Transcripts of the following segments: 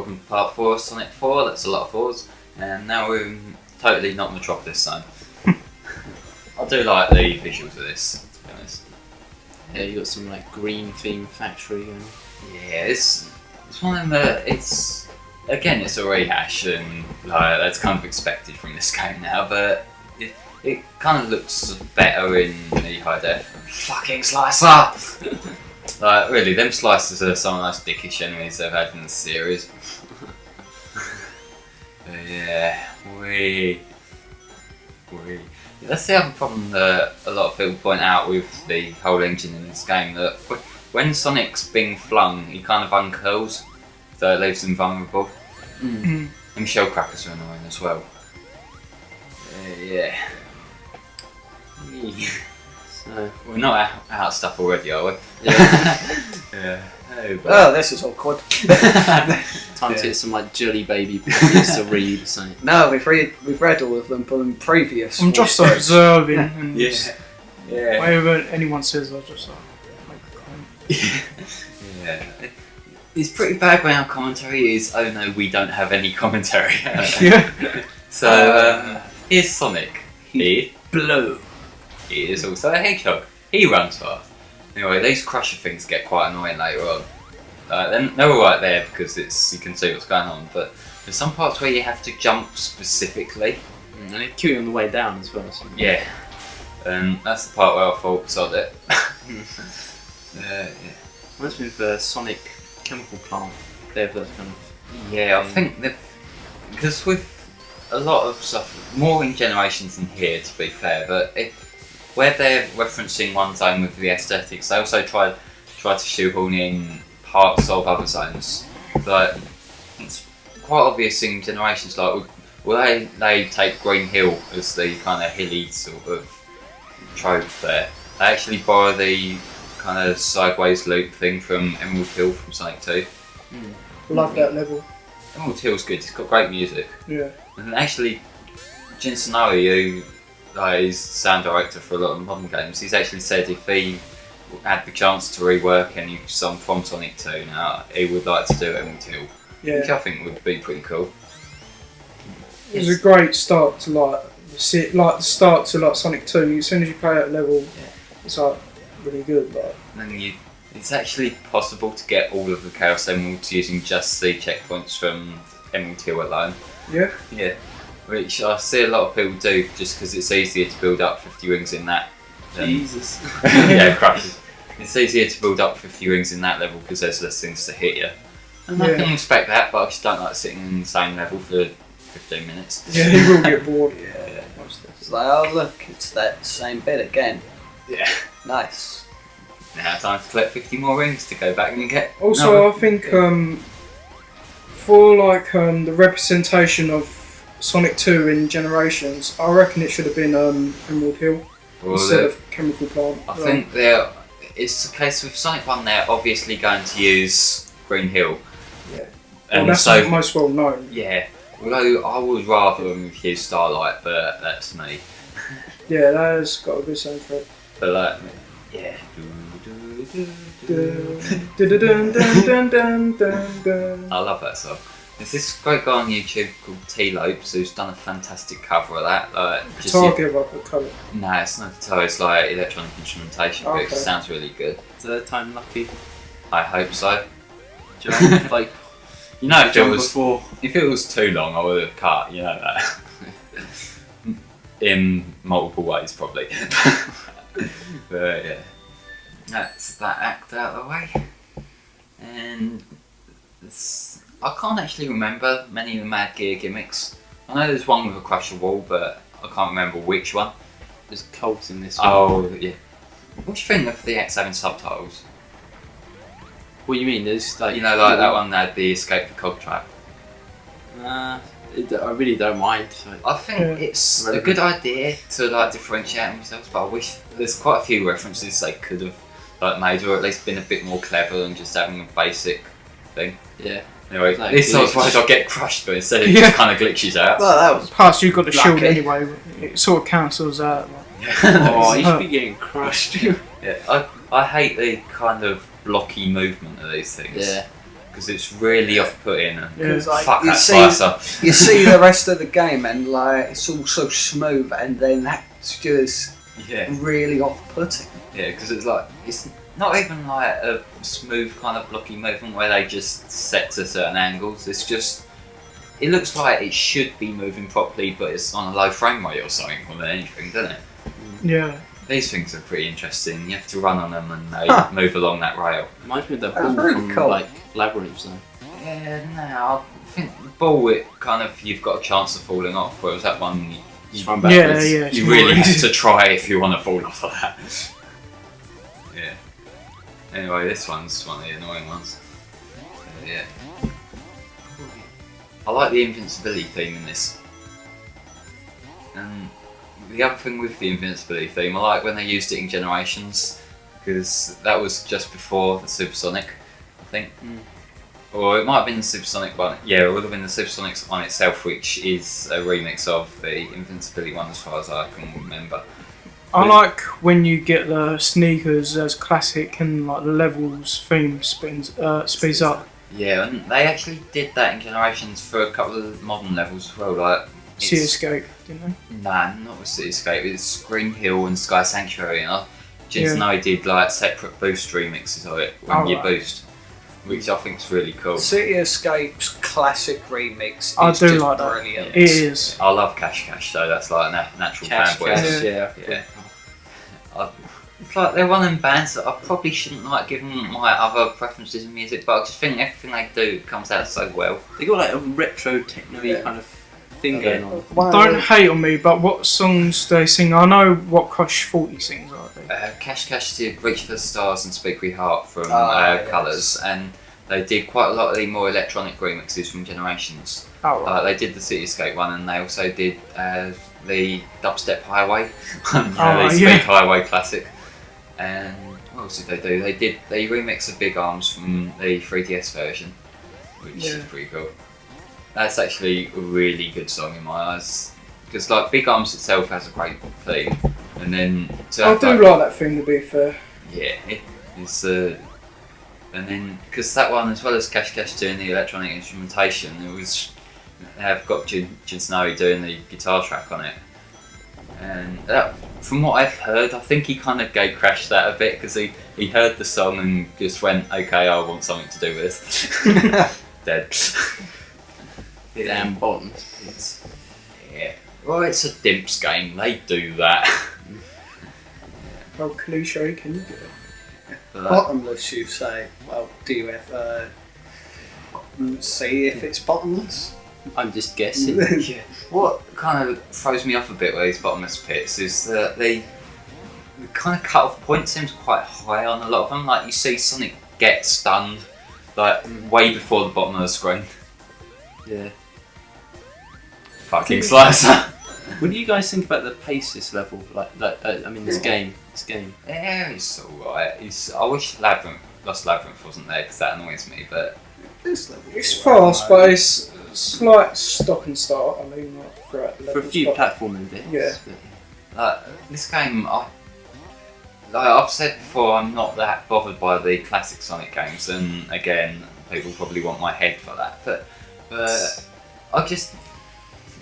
welcome to part 4 of Sonic 4, that's a lot of 4s, and now we're totally not Metropolis Zone. I do like the visuals of this, to be honest. Yeah, you got some like green themed factory going. Yeah, it's one of the, it's a rehash, and like, that's kind of expected from this game now, but it kind of looks better in the high def. Fucking Slicer! Like, really, them Slicers are some of the most dickish enemies they've had in the series. But yeah, that's the other problem that a lot of people point out with the whole engine in this game, that when Sonic's being flung, he kind of uncurls, so it leaves him vulnerable. And shell crackers are annoying as well. Yeah. So we're not out of stuff already, are we? yeah. Yeah. Oh, this is awkward. Time to get some like jelly baby books to read. So. No, we've read all of them from previous. I'm just episodes. observing, and Yeah. whenever anyone says, I just make a comment. Yeah. It's pretty bad when our commentary is, oh no, we don't have any commentary. Yeah. So, here's Sonic. He Blow. is also a hedgehog. He runs fast. Anyway, these crusher things get quite annoying later on. They're alright there because you can see what's going on, but there's some parts where you have to jump specifically. And they kill you on the way down as well. So. Yeah. And that's the part where I thought, sod it. Yeah. Reminds me of Sonic Chemical Plant. They have that kind of. Yeah, I think that because with a lot of stuff, more in Generations than here, to be fair, but where they're referencing one zone with the aesthetics, they also try to shoehorn in parts of other zones. But it's quite obvious in Generations, like they take Green Hill as the kind of hilly sort of trope there. They actually borrow the kind of sideways loop thing from Emerald Hill from Sonic 2. Love that level. Emerald Hill's good, it's got great music. Yeah. And actually, Jin Sonari, who is sound director for a lot of modern games, he's actually said if he had the chance to rework any song from Sonic 2 now, he would like to do Emerald Hill. Yeah. Which I think would be pretty cool. It was a great start to the start to Sonic 2. As soon as you play that level, it's like really good. Like. And then it's actually possible to get all of the Chaos Emeralds using just the checkpoints from Emerald Hill alone. Yeah. Yeah. Which I see a lot of people do just because it's easier to build up 50 rings in that. Jesus. Yeah, crushes. It's easier to build up 50 rings in that level because there's less things to hit you. And I can respect that, but I just don't like sitting in the same level for 15 minutes. Yeah, he will get bored. Yeah. It's like, oh look, it's that same bit again. Yeah. Nice. Now time to collect 50 more rings to go back and get. Also, I think for the representation of Sonic 2 in Generations, I reckon it should have been Emerald Hill instead of Chemical Plant. I think it's the case with Sonic 1, they're obviously going to use Green Hill. Yeah. And that's so, most well known. Yeah. Although I would rather them use Starlight, but that's me. Yeah, that has got a good soundtrack. But like, yeah. I love that song. There's this great guy on YouTube called T Lopes who's done a fantastic cover of that. Guitar give up a colour. No, it's not guitar, it's like electronic instrumentation, but it Okay. sounds really good. Third time lucky. I hope so. Jump, like You know, before. if it was too long, I would have cut, you know that. In multiple ways, probably. But yeah. That's that act out of the way. And I can't actually remember many of the Mad Gear gimmicks. I know there's one with a crusher wall, but I can't remember which one. There's a cult in this one. Oh, yeah. What do you think of the X having subtitles? What do you mean? There's like You know, like that one that had the Escape the Cog Trap. I really don't mind. So. I think it's a good idea to like differentiate themselves, but I wish there's quite a few references they could have like made, or at least been a bit more clever than just having a basic thing. Yeah. Anyway, Like this glitch. sort of I'll get crushed, but instead it just kind of glitches out. Well, that was Plus, you've got the shield Lucky. anyway. It sort of cancels out. Oh, you should be getting crushed. Yeah, I hate the kind of blocky movement of these things. Yeah. because it's really off-putting. And Yeah. Like, fuck you that see, slicer. you see the rest of the game, and like it's all so smooth, and then that's just Yeah, really off-putting. yeah, because it's not even like a smooth kind of blocky movement where they just set to certain angles. It's just it looks like it should be moving properly, but it's on a low frame rate or something more than anything, doesn't it? Yeah. These things are pretty interesting. You have to run on them and they move along that rail. Reminds me of the That's ball very from cool. like Labyrinth though. Yeah, no, I think the ball it kind of you've got a chance of falling off, whereas that one Just run Yeah, backwards. yeah. it's you more really have easy. to try if you want to fall off of that. Yeah. Anyway, this one's one of the annoying ones. Yeah. I like the invincibility theme in this. And the other thing with the invincibility theme, I like when they used it in Generations, because that was just before the Supersonic, I think. Or it might have been the Supersonic one. Yeah, it would have been the Supersonic one itself, which is a remix of the Invincibility one, as far as I can remember. I like when you get the sneakers as classic and like the levels theme speeds up. Yeah, and they actually did that in Generations for a couple of modern levels as well. Like Sea it's- Escape, didn't they? Nah, not with Cityscape. It's Green Hill and Sky Sanctuary. And Jin Yeah. Snow did like separate boost remixes of it when you right. boost, which I think is really cool. City Escape's classic remix I is do just like that. brilliant. It is. I love Cash Cash though. That's like a natural Cash, fanboy. cash, Yeah. yeah. It's like they're one of them bands that I probably shouldn't like given my other preferences in music, but I just think everything they do comes out so well. They got like a retro techno-y kind of thing going on. Don't hate on me, but what songs do they sing? I know what Crush 40 sings, I think. Cash Cash did Reach for the Stars and Speak We Heart from Yes. Colours, and they did quite a lot of the more electronic remixes from Generations. Oh, right. They did the Cityscape one, and they also did the Dubstep Highway, the Oh, Speak yeah. Highway classic. And what else did they do? They remixed the Big Arms from the 3DS version, which Yeah. is pretty cool. That's actually a really good song in my eyes, because like Big Arms itself has a great theme, and then to I have, do like that thing, to be fair. yeah, it's and then because that one, as well as Cash Cash doing the electronic instrumentation, it was they have got Jin Snowy doing the guitar track on it, and that, from what I've heard, I think he kind of gate crashed that a bit because he heard the song and just went, okay, I want something to do with this. Dead. Damn bottom. Yeah. Well, it's a Dimps game. They do that. How cliche can you get? But, Bottomless, you say. Well, do you ever see if it's bottomless? I'm just guessing. yeah. What kind of throws me off a bit with these bottomless pits is that the kind of cut-off point seems quite high on a lot of them. Like you see Sonic get stunned, like way before the bottom of the screen. Yeah. Fucking slicer. What do you guys think about the pace this level? This game. Yeah, it's alright. I wish Lost Labyrinth wasn't there because that annoys me. But This level It's is alright. fast, but it's slight stop and start. I mean, like, throughout the For a levels, few but- platforming bits. Yeah. this game, I've said before, I'm not that bothered by the classic Sonic games, and again, people probably want my head for that. But I just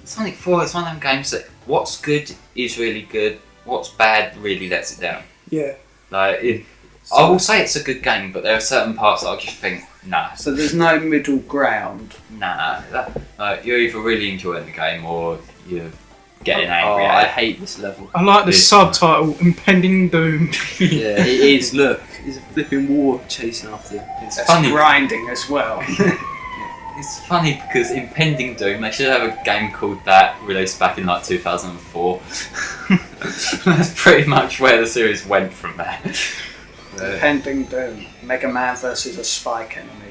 Sonic 4 is one of them games that what's good is really good, what's bad really lets it down. Yeah. I will say it's a good game, but there are certain parts that I just think, nah. So there's no middle ground. You're either really enjoying the game or you're getting Oh, angry I at it. hate this level. I like the This- subtitle, Impending Doom. Yeah, it is. Look, there's a flipping war chasing after you. It's That's funny. grinding as well. It's funny because Impending Doom, they should have a game called that released back in like 2004. That's pretty much where the series went from there. Pending Doom. Mega Man versus a spike enemy.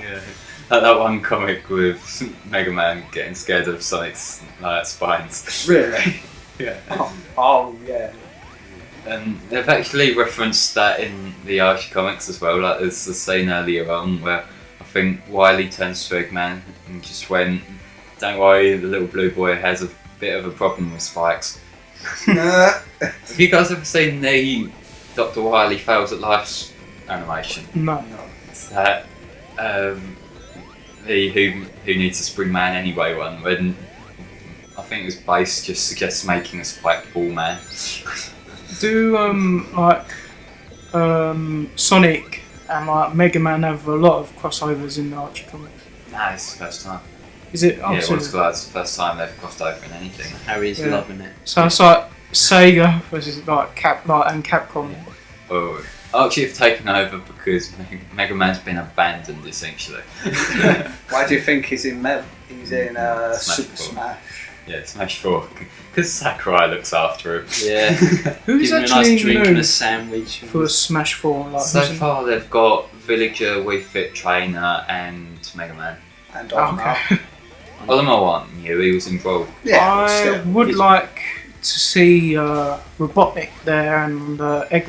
Yeah. That one comic with Mega Man getting scared of Sonic's spines. Really? Yeah. Oh, yeah. And they've actually referenced that in the Archie comics as well. Like there's a scene earlier on where I think Wily turns to Eggman and just went, "Don't worry, the little blue boy has a bit of a problem with spikes." Nah. Have you guys ever seen the Dr. Wily Fails at Life's animation? No. It's that the who needs a spring man anyway one, when I think it was base just suggests making a spike ball man. Do Sonic and like Mega Man have a lot of crossovers in the Archie comics? Nah, it's the first time. Is it? Oh, Yeah, so- it's the first time they've crossed over in anything. Harry's Yeah. loving it. So it's like Sega versus like and Capcom. Oh, Archie have taken over because Mega Man's been abandoned essentially. Why do you think he's in He's in Smash Super 4. Smash. Yeah, Smash 4. Because Sakurai looks after him. Yeah. Who's Give him a actually nice drink and new a sandwich. for Smash 4? Like, So who's in- far they've got Villager, Wii Fit Trainer and Mega Man. And Oh, Olimar. okay. Olimar wasn't new, he was involved. Yeah, I still. would He's- like to see Robotnik there and I think-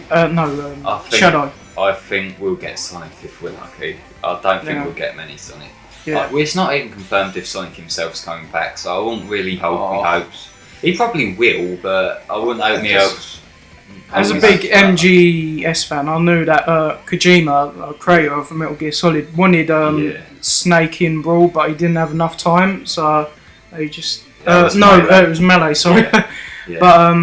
Shadow. I think we'll get Sonic if we're lucky. I don't think Yeah. we'll get many Sonic. Yeah. Like, it's not even confirmed if Sonic himself's coming back, so I wouldn't really hold Oh. my hopes. He probably will, but I wouldn't hold my hopes. As a Hold big my hopes. MGS fan, I knew that Kojima, creator of Metal Gear Solid, wanted Yeah. Snake in Brawl, but he didn't have enough time, so they just That was no, Melee. it was Melee. Sorry, Yeah. but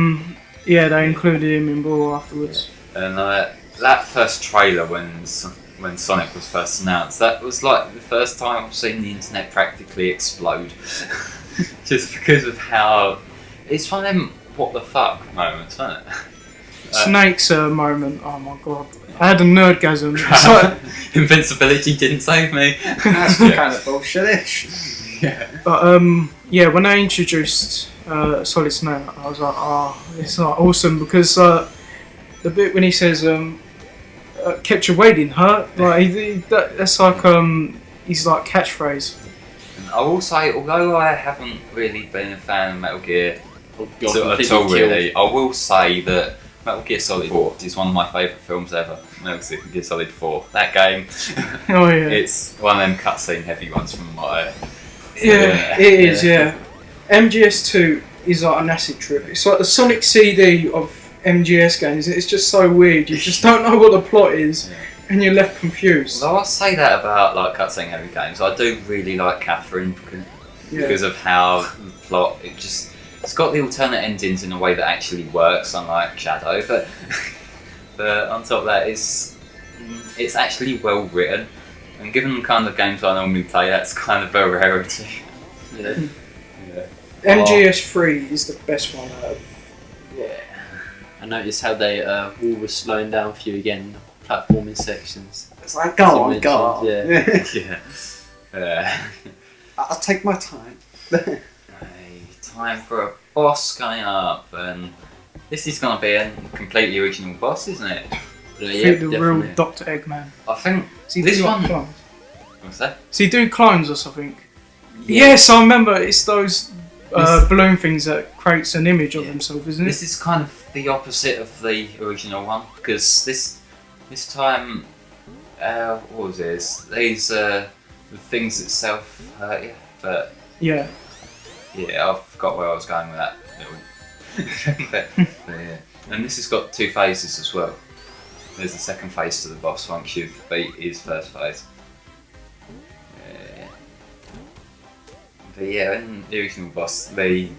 yeah, they included him in Brawl afterwards. And that first trailer when Sonic was first announced, that was like the first time I've seen the internet practically explode. Just because of how... It's one of them what the fuck moments, isn't it? Snake's moment, oh my god, I had a nerdgasm. It's like, Invincibility didn't save me. That's Yeah. kind of bullshitish. Yeah. but yeah, when they introduced Solid Snake, I was like, oh, it's like awesome because the bit when he says kept you waiting, huh? Like that's like he's like catchphrase. And I will say, although I haven't really been a fan of Metal Gear Oh, God, at all completely really, I will say that Metal Gear Solid 4 is one of my favourite films ever. Metal Gear Solid 4. That game, Oh yeah, it's one of them cutscene heavy ones from my... yeah, it is. Yeah, MGS2 is like an acid trip. It's like the Sonic CD of MGS games. It's just so weird. You just don't know what the plot is, Yeah. and you're left confused. Although I say that about like cutscene heavy games, I do really like Catherine because of how the plot, it's got the alternate endings in a way that actually works, unlike Shadow, but on top of that, it's actually well written, and given the kind of games I normally play, that's kind of a rarity. Yeah. Yeah. MGS3 is the best one out of. Yeah. I noticed how they all were slowing down for you again, platforming sections. It's like, As go you on, go on. mentioned, Yeah. I'll take my time. Hey, time for a boss coming up, and this is going to be a completely original boss, isn't it? Yeah, I think the real definitely. Dr. Eggman. I think Is he this do like one. clones? What's that? Does he do clones or something? Yes, I remember. It's those This- balloon things that creates an image of Yeah. himself, isn't it? This is kind of the opposite of the original one because this time, what was this? These the things that self hurt you, but Yeah. yeah, I forgot where I was going with that. but yeah, and this has got two phases as well. There's a second phase to the boss once you've beat his first phase. Yeah. But yeah, in the original boss, the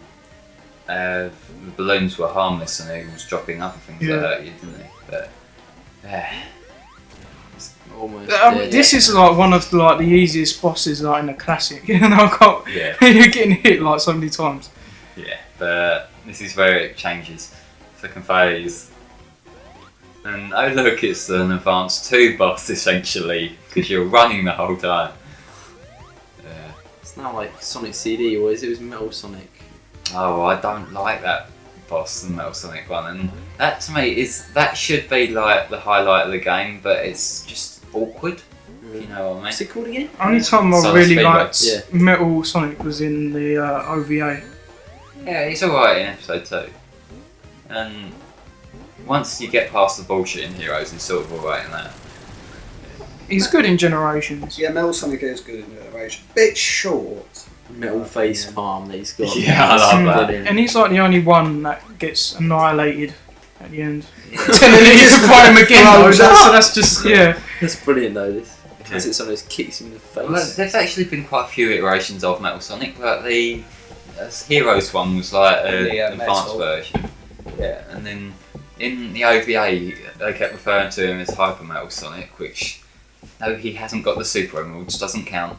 balloons were harmless and he was dropping other things Yeah. that hurt you, didn't he? But Almost. This is like one of the easiest bosses like in a classic, and I can't. yeah, You're getting hit like so many times. yeah. But this is where it changes. Second phase. And oh look, it's an advanced 2 boss essentially, because you're running the whole time. Yeah. It's not like Sonic CD, or it was Metal Sonic. Oh, I don't like that boss, the Metal Sonic one, and that to me that should be like the highlight of the game, but it's just awkward. If you know what I mean? What's it called again? Only time I Solid really Speedway. liked Yeah. Metal Sonic was in the OVA. Yeah, it's alright in episode 2, and once you get past the bullshitting heroes, he's sort of alright in that. He's good in Generations. Yeah, Metal Sonic is good in generation. Bit short. Metal face palm that he's got. Yeah, I love that. Brilliant. And he's like the only one that gets annihilated at the end. Yeah. And then you can fight him again. though, so that's just yeah. That's brilliant though. This. Has it sometimes kicks him in the face? Well, there's actually been quite a few iterations of Metal Sonic, but the Heroes one was like an advanced Metal. version. Yeah, and then in the OVA they kept referring to him as Hyper Metal Sonic, which, though he hasn't got the Super Emeralds, doesn't count.